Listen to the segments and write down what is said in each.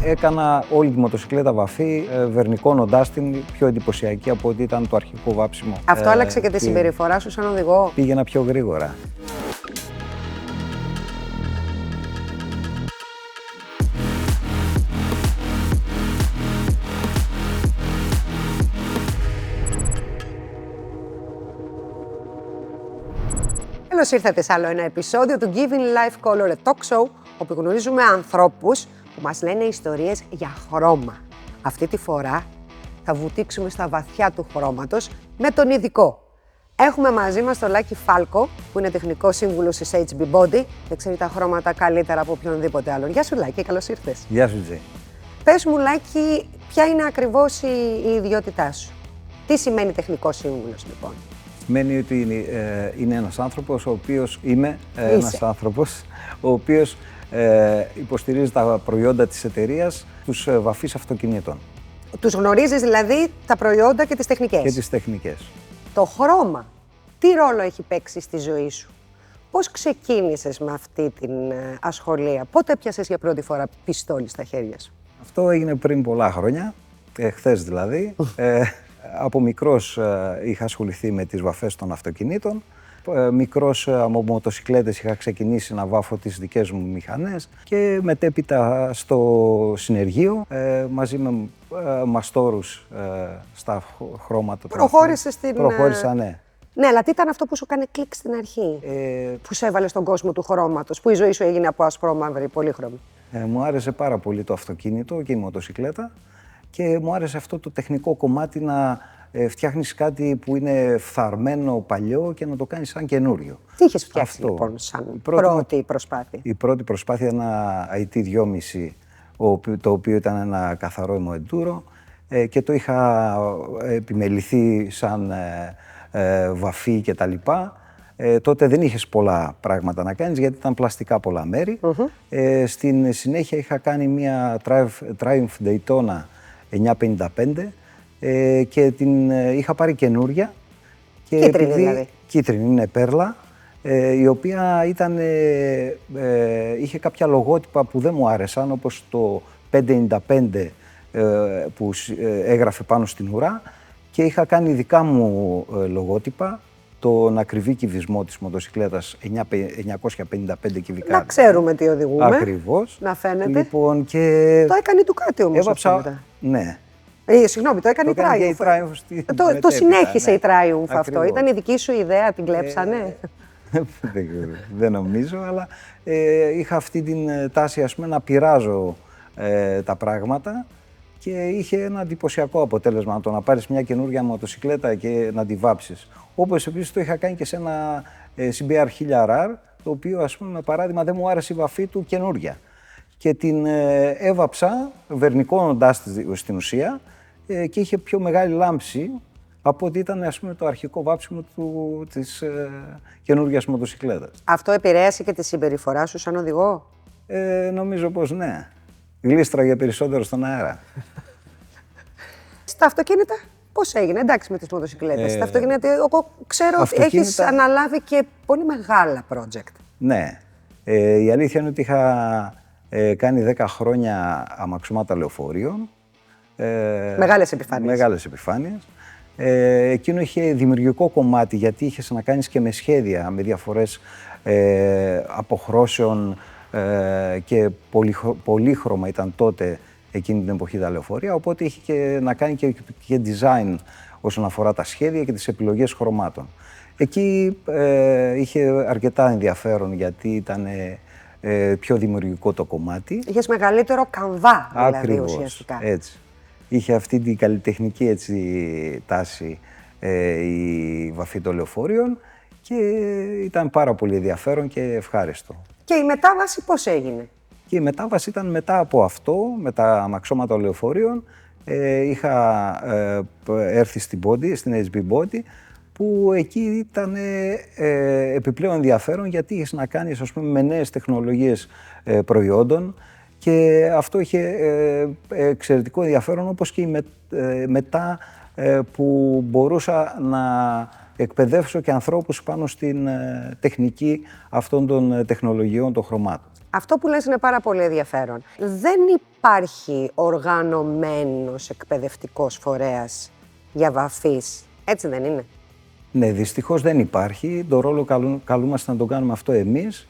έκανα όλη τη μοτοσυκλέτα βαφή, βερνικώνοντάς την πιο εντυπωσιακή από ό,τι ήταν το αρχικό βάψιμο. Αυτό άλλαξε και τη συμπεριφορά σου σαν οδηγό? Πήγαινα πιο γρήγορα. Καλώς ήρθατε σε άλλο ένα επεισόδιο του Giving Life Color, a talk show, όπου γνωρίζουμε ανθρώπους που μας λένε ιστορίες για χρώμα. Αυτή τη φορά θα βουτήξουμε στα βαθιά του χρώματος με τον ειδικό. Έχουμε μαζί μας τον Λάκη Φάλκο, που είναι τεχνικός σύμβουλος της HB Body και ξέρει τα χρώματα καλύτερα από οποιονδήποτε άλλον. Γεια σου Λάκη, καλώς ήρθες. Γεια σου Τζέι. Πες μου Λάκη, ποια είναι ακριβώς η ιδιότητά σου? Τι σημαίνει τεχνικός σύμβουλος λοιπόν? Σημαίνει ότι είναι ένας άνθρωπος ο οποίος ένας άνθρωπος ο οποίος υποστηρίζει τα προϊόντα της εταιρείας τους βαφείς αυτοκινήτων. Τους γνωρίζεις δηλαδή τα προϊόντα και τις τεχνικές. Και τις τεχνικές. Το χρώμα, τι ρόλο έχει παίξει στη ζωή σου? Πώς ξεκίνησες με αυτή την ασχολία? Πότε έπιασες για πρώτη φορά πιστόλι στα χέρια σου? Αυτό έγινε πριν πολλά χρόνια, χθες δηλαδή. Από μικρός είχα ασχοληθεί με τις βαφές των αυτοκινήτων. Μικρός από μοτοσυκλέτες είχα ξεκινήσει να βάφω τις δικές μου μηχανές και μετέπειτα στο συνεργείο μαζί με μαστόρους στα χρώματα. Προχώρησες στην... Προχώρησα, ναι. Ναι, αλλά τι ήταν αυτό που σου έκανε κλικ στην αρχή, που σε έβαλε στον κόσμο του χρώματος, που η ζωή σου έγινε από ασπρόμαυρη, πολύχρωμη? Μου άρεσε πάρα πολύ το αυτοκίνητο και η μοτοσυκλέτα και μου άρεσε αυτό το τεχνικό κομμάτι να φτιάχνεις κάτι που είναι φθαρμένο, παλιό και να το κάνεις σαν καινούριο. Τι είχες φτιάξει λοιπόν σαν πρώτη προσπάθεια? Η πρώτη προσπάθεια ένα IT2,5, το οποίο ήταν ένα καθαρό enduro και το είχα επιμεληθεί σαν βαφή και τα λοιπά. Τότε δεν είχες πολλά πράγματα να κάνεις γιατί ήταν πλαστικά πολλά μέρη. Στην συνέχεια είχα κάνει μια Triumph Daytona 955 και την είχα πάρει καινούρια. Και κίτρινη δηλαδή. Κίτρινη, είναι πέρλα, η οποία είχε κάποια λογότυπα που δεν μου άρεσαν, όπως το 595 που έγραφε πάνω στην ουρά, και είχα κάνει δικά μου λογότυπα, τον ακριβή κυβισμό της μοτοσυκλέτας 955 κυβικά. Να ξέρουμε τι οδηγούμε. Ακριβώς. Να φαίνεται. Λοιπόν, και το έκανε η Ducati όμως. Έβαψα, ναι. Συγγνώμη, το έκανε η Triumph. Το συνέχισε η Triumph αυτό. Ήταν η δική σου ιδέα, την κλέψανε? Δεν νομίζω, αλλά είχα αυτή την τάση, ας πούμε, να πειράζω τα πράγματα και είχε ένα εντυπωσιακό αποτέλεσμα το να πάρεις μια καινούργια μοτοσυκλέτα και να τη βάψεις. Όπως επίσης το είχα κάνει και σε ένα CBR 1000RR, το οποίο, ας πούμε, με παράδειγμα, δεν μου άρεσε η βαφή του καινούργια. Και την έβαψα βερνικώνοντάς τη στην ουσία και είχε πιο μεγάλη λάμψη από ότι ήταν, ας πούμε, το αρχικό βάψιμο της καινούργιας μοτοσυκλέτας. Αυτό επηρέασε και τη συμπεριφορά σου σαν οδηγό? Νομίζω πως ναι. Γλίστραγε περισσότερο στον αέρα. Στα αυτοκίνητα πώς έγινε? Εντάξει, με τις μοτοσυκλέτες. Στα αυτοκίνητα, εγώ ξέρω ότι έχεις αναλάβει και πολύ μεγάλα project. Ναι. Η αλήθεια είναι ότι είχα κάνει 10 χρόνια αμαξώματα λεωφορείων. Μεγάλες επιφάνειες. Μεγάλες επιφάνειες. Εκείνο είχε δημιουργικό κομμάτι, γιατί είχες να κάνεις και με σχέδια, με διαφορές αποχρώσεων και πολύχρωμα ήταν τότε εκείνη την εποχή τα λεωφορεία, οπότε είχε και να κάνει και design όσον αφορά τα σχέδια και τις επιλογές χρωμάτων. Εκεί είχε αρκετά ενδιαφέρον γιατί ήταν πιο δημιουργικό το κομμάτι. Είχες μεγαλύτερο καμβά, δηλαδή. Ακριβώς, ουσιαστικά. Έτσι. Είχε αυτή την καλλιτεχνική τάση η βαφή των λεωφορείων και ήταν πάρα πολύ ενδιαφέρον και ευχάριστο. Και η μετάβαση πώς έγινε? Και η μετάβαση ήταν μετά από αυτό, με τα αμαξώματα λεωφορείων. Είχα έρθει στην HB Body, που εκεί ήταν επιπλέον ενδιαφέρον γιατί είχες να κάνεις, ας πούμε, με νέες τεχνολογίες προϊόντων και αυτό είχε εξαιρετικό ενδιαφέρον, όπως και μετά που μπορούσα να εκπαιδεύσω και ανθρώπους πάνω στην τεχνική αυτών των τεχνολογιών των χρωμάτων. Αυτό που λες είναι πάρα πολύ ενδιαφέρον. Δεν υπάρχει οργανωμένος εκπαιδευτικός φορέας για βαφείς, έτσι δεν είναι? Ναι, δυστυχώς δεν υπάρχει. Το ρόλο καλούμαστε να το κάνουμε αυτό εμείς,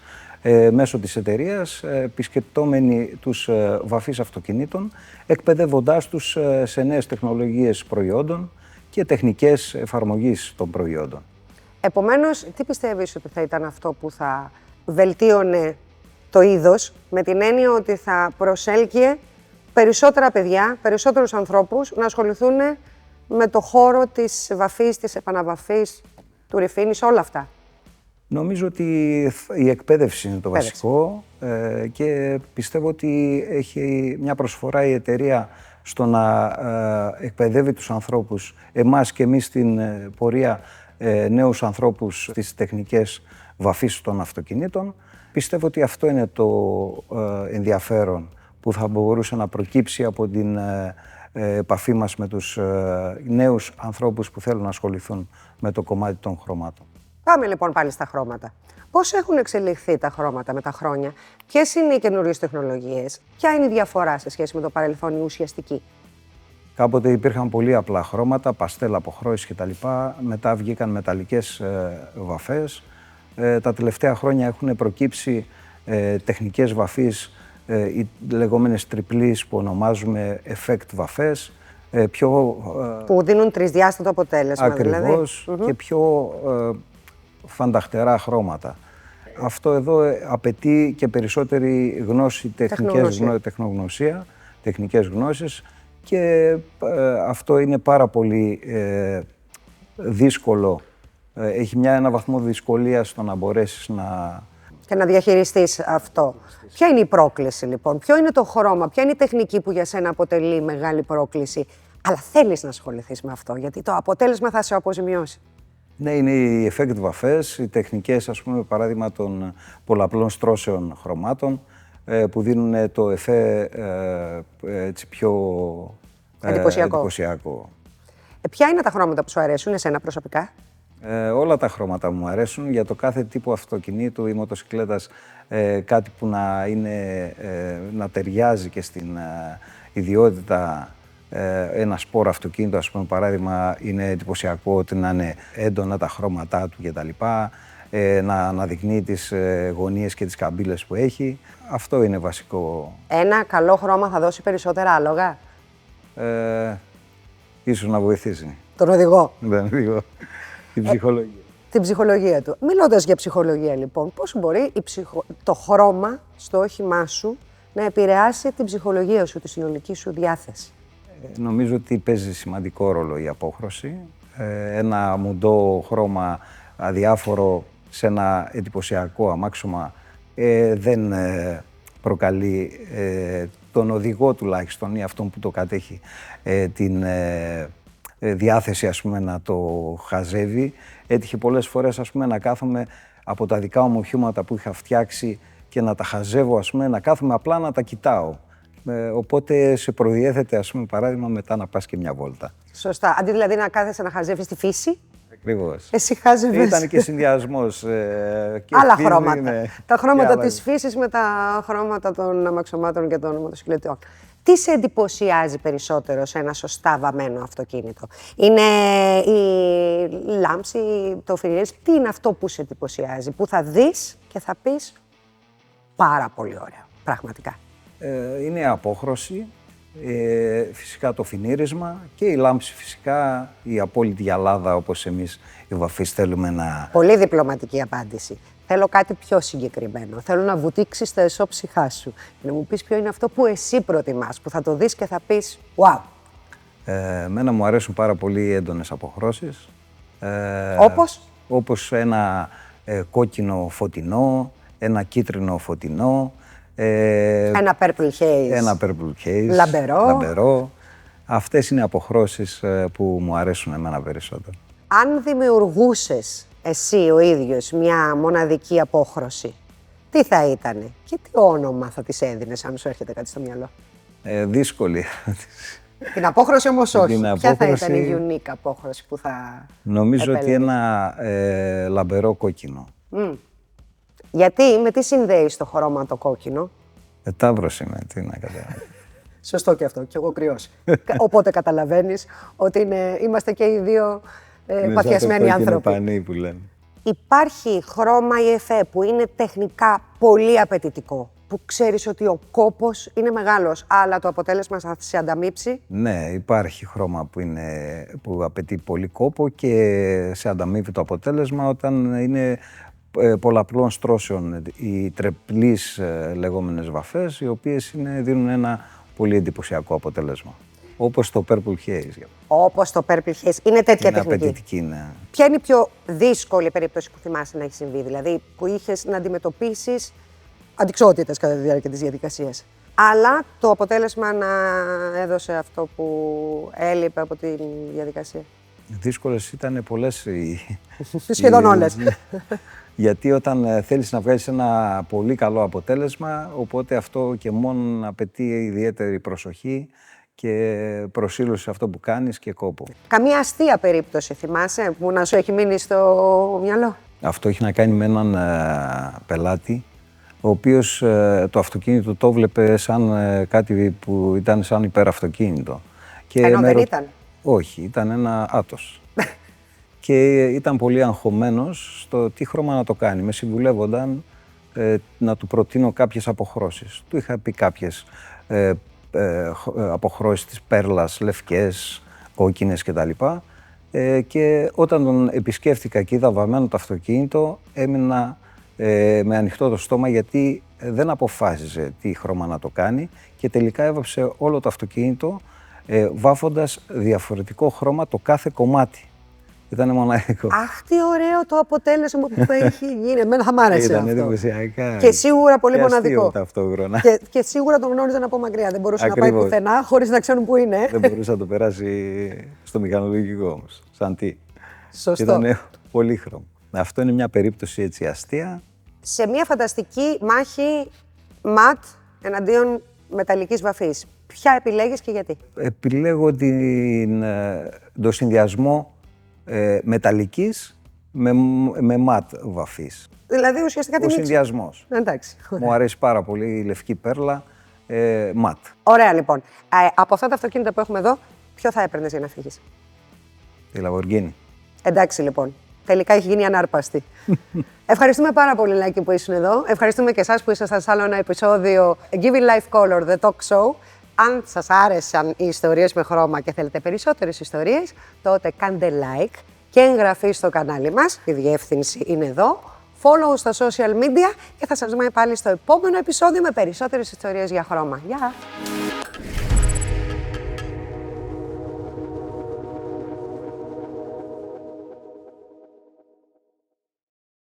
μέσω της εταιρείας, επισκεπτόμενοι τους βαφείς αυτοκινήτων, εκπαιδεύοντάς τους σε νέες τεχνολογίες προϊόντων και τεχνικές εφαρμογής των προϊόντων. Επομένως, τι πιστεύεις ότι θα ήταν αυτό που θα βελτίωνε το είδος, με την έννοια ότι θα προσέλκυε περισσότερα παιδιά, περισσότερους ανθρώπους να ασχοληθούν με το χώρο της βαφής, της επαναβαφής, του ρηφίνης, όλα αυτά? Νομίζω ότι η εκπαίδευση είναι το βασικό και πιστεύω ότι έχει μια προσφορά η εταιρεία στο να εκπαιδεύει τους ανθρώπους, εμάς και εμείς στην πορεία, νέους ανθρώπους στις τεχνικές βαφής των αυτοκινήτων. Πιστεύω ότι αυτό είναι το ενδιαφέρον που θα μπορούσε να προκύψει από την επαφή μας με τους νέους ανθρώπους που θέλουν να ασχοληθούν με το κομμάτι των χρωμάτων. Πάμε λοιπόν πάλι στα χρώματα. Πώς έχουν εξελιχθεί τα χρώματα με τα χρόνια, ποιες είναι οι καινούριες τεχνολογίες, ποια είναι η διαφορά σε σχέση με το παρελθόν, η ουσιαστική? Κάποτε υπήρχαν πολύ απλά χρώματα, παστέλ, αποχρώσεις κτλ. Μετά βγήκαν μεταλλικές βαφές. Τα τελευταία χρόνια έχουν προκύψει τεχνικές βαφής, οι λεγόμενες τριπλής που ονομάζουμε effect βαφές, που δίνουν τρισδιάστατο αποτέλεσμα. Ακριβώς, δηλαδή. Και πιο φανταχτερά χρώματα. Αυτό εδώ απαιτεί και περισσότερη γνώση, τεχνογνωσία, τεχνικές γνώσεις, και αυτό είναι πάρα πολύ δύσκολο. Έχει ένα βαθμό δυσκολίας στο να μπορέσεις να... Και να διαχειριστείς αυτό. Ποια είναι η πρόκληση λοιπόν, ποιο είναι το χρώμα, ποια είναι η τεχνική που για σένα αποτελεί μεγάλη πρόκληση, αλλά θέλεις να ασχοληθείς με αυτό, γιατί το αποτέλεσμα θα σε αποζημιώσει? Ναι, είναι οι effect βαφές, οι τεχνικές, ας πούμε, παράδειγμα των πολλαπλών στρώσεων χρωμάτων, που δίνουν το εφέ έτσι πιο εντυπωσιακό. Ποια είναι τα χρώματα που σου αρέσουν εσένα προσωπικά? Όλα τα χρώματα μου αρέσουν. Για το κάθε τύπο αυτοκινήτου ή μοτοσυκλέτας, κάτι που να ταιριάζει και στην ιδιότητα. Ένα σπόρο αυτοκίνητο, ας πούμε, παράδειγμα, είναι εντυπωσιακό ότι να είναι έντονα τα χρώματά του κτλ. Να αναδεικνύει τις γωνίες και τις καμπύλες που έχει. Αυτό είναι βασικό. Ένα καλό χρώμα θα δώσει περισσότερα άλογα? Ίσως να βοηθήσει. Τον οδηγό. Τον οδηγό. Την ψυχολογία. Την ψυχολογία του. Μιλώντας για ψυχολογία λοιπόν, πώς μπορεί το χρώμα στο όχημά σου να επηρεάσει την ψυχολογία σου, τη συνολική σου διάθεση? Νομίζω ότι παίζει σημαντικό ρόλο η απόχρωση. Ένα μουντό χρώμα αδιάφορο σε ένα εντυπωσιακό αμάξωμα δεν προκαλεί τον οδηγό τουλάχιστον ή αυτόν που το κατέχει την διάθεση, ας πούμε, να το χαζεύει. Έτυχε πολλές φορές, ας πούμε, να κάθομαι από τα δικά μου οχήματα που είχα φτιάξει και να τα χαζεύω, ας πούμε, να κάθομαι απλά να τα κοιτάω. Οπότε σε προδιέθετε, ας πούμε, παράδειγμα, μετά να πας και μια βόλτα. Σωστά. Αντί δηλαδή να κάθεσαι να χαζεύεις τη φύση, ακριβώς. Εσύ χάζευες. Ήταν και συνδυασμός. Άλλα χρώματα. Είναι... Τα χρώματα της φύσης με τα χρώματα των αμαξωμάτων και των μοτοσυκλετών. Τι σε εντυπωσιάζει περισσότερο σε ένα σωστά βαμμένο αυτοκίνητο? Είναι η λάμψη, το φινιρές? Τι είναι αυτό που σε εντυπωσιάζει, που θα δεις και θα πεις πάρα πολύ ωραία, πραγματικά? Είναι η απόχρωση, φυσικά το φινίρισμα και η λάμψη, φυσικά η απόλυτη γυαλάδα, όπως εμείς οι βαφείς θέλουμε να... Πολύ διπλωματική απάντηση. Θέλω κάτι πιο συγκεκριμένο. Θέλω να βουτήξεις τα εσώψυχά σου και να μου πεις ποιο είναι αυτό που εσύ προτιμάς, που θα το δεις και θα πεις «Wow». Εμένα μου αρέσουν πάρα πολύ έντονες αποχρώσεις. Όπως? Όπως ένα κόκκινο φωτεινό, ένα κίτρινο φωτεινό. Ένα purple haze. Ένα purple haze. Λαμπερό. Αυτές είναι αποχρώσεις που μου αρέσουν εμένα περισσότερο. Αν δημιουργούσες εσύ ο ίδιος μια μοναδική απόχρωση, τι θα ήτανε και τι όνομα θα της έδινες, αν σου έρχεται κάτι στο μυαλό? Δύσκολη. Την απόχρωση όμως όχι. Την Ποια απόχρωση... θα ήταν η unique απόχρωση που θα νομίζω επέλεγες? ότι ένα λαμπερό κόκκινο. Γιατί, με τι συνδέεις το χρώμα το κόκκινο? Ταύρος είμαι, τι να καταλάβω. Σωστό και αυτό, και εγώ κρυός. Οπότε καταλαβαίνεις ότι είμαστε και οι δύο παθιασμένοι άνθρωποι. Είναι πανί που λένε. Υπάρχει χρώμα ή εφέ που είναι τεχνικά πολύ απαιτητικό, που ξέρεις ότι ο κόπος είναι μεγάλος, αλλά το αποτέλεσμα θα σε ανταμείψει? Ναι, υπάρχει χρώμα που απαιτεί πολύ κόπο και σε ανταμείβει το αποτέλεσμα όταν είναι πολλαπλών στρώσεων, οι τρεπλείς λεγόμενες βαφές, οι οποίες δίνουν ένα πολύ εντυπωσιακό αποτέλεσμα. Όπως το Purple Haze. Όπως το Purple Haze. Είναι τέτοια τεχνική. Απαιτητική, ναι. Ποια είναι η πιο δύσκολη περίπτωση που θυμάσαι να έχει συμβεί, δηλαδή που είχες να αντιμετωπίσεις αντιξότητες κατά τη διάρκεια της διαδικασίας, αλλά το αποτέλεσμα να έδωσε αυτό που έλειπε από τη διαδικασία? Δύσκολες ήταν πολλές. Σχεδόν όλες. Γιατί όταν θέλεις να βγάλεις ένα πολύ καλό αποτέλεσμα, οπότε αυτό και μόνο απαιτεί ιδιαίτερη προσοχή και προσήλωση σε αυτό που κάνεις και κόπο. Καμία αστεία περίπτωση θυμάσαι που να σου έχει μείνει στο μυαλό? Αυτό έχει να κάνει με έναν πελάτη, ο οποίος το αυτοκίνητο το βλέπε σαν κάτι που ήταν σαν υπεραυτοκίνητο. Ενώ δεν ήταν. Όχι, ήταν ένα άτος. Και ήταν πολύ αγχωμένος στο τι χρώμα να το κάνει. Με συμβουλεύονταν να του προτείνω κάποιες αποχρώσεις. Του είχα πει κάποιες αποχρώσεις της πέρλας, λευκές, κόκκινες κτλ. Και όταν τον επισκέφθηκα και είδα βαμμένο το αυτοκίνητο, έμεινα με ανοιχτό το στόμα, γιατί δεν αποφάσιζε τι χρώμα να το κάνει και τελικά έβαψε όλο το αυτοκίνητο βάφοντας διαφορετικό χρώμα το κάθε κομμάτι. Ήταν μοναδικό. Αχ, τι ωραίο το αποτέλεσμα που έχει γίνει. Εμένα θα μ' άρεσε Ήταν αυτό. εντυπωσιακά. Και σίγουρα πολύ μοναδικό. Ταυτόχρονα. Και σίγουρα τον γνώριζαν από μακριά. Δεν μπορούσε να πάει πουθενά χωρίς να ξέρουν πού είναι. Δεν μπορούσε να το περάσει στο μηχανολογικό όμως. Σαν τι. Σωστό. Ήταν πολύχρωμο. Αυτό είναι μια περίπτωση έτσι αστεία. Σε μια φανταστική μάχη ματ εναντίον μεταλλικής βαφής, ποια επιλέγεις και γιατί? Επιλέγω το συνδυασμό μεταλλικής με ματ βαφής. Δηλαδή ουσιαστικά Ο συνδυασμός. Εντάξει. Μου αρέσει πάρα πολύ η λευκή πέρλα ματ. Ωραία λοιπόν. Από αυτά τα αυτοκίνητα που έχουμε εδώ, ποιο θα έπαιρνες για να φύγεις? Τη Lamborghini. Εντάξει λοιπόν. Τελικά έχει γίνει ανάρπαστη. Ευχαριστούμε πάρα πολύ, Λάκη, που ήσουν εδώ. Ευχαριστούμε και εσάς που ήσασταν σε άλλο ένα επεισόδιο Giving Life Color, The Talk Show. Αν σας άρεσαν οι ιστορίες με χρώμα και θέλετε περισσότερες ιστορίες, τότε κάντε like και εγγραφή στο κανάλι μας. Η διεύθυνση είναι εδώ. Follow στα social media και θα σας δούμε πάλι στο επόμενο επεισόδιο με περισσότερες ιστορίες για χρώμα. Γεια!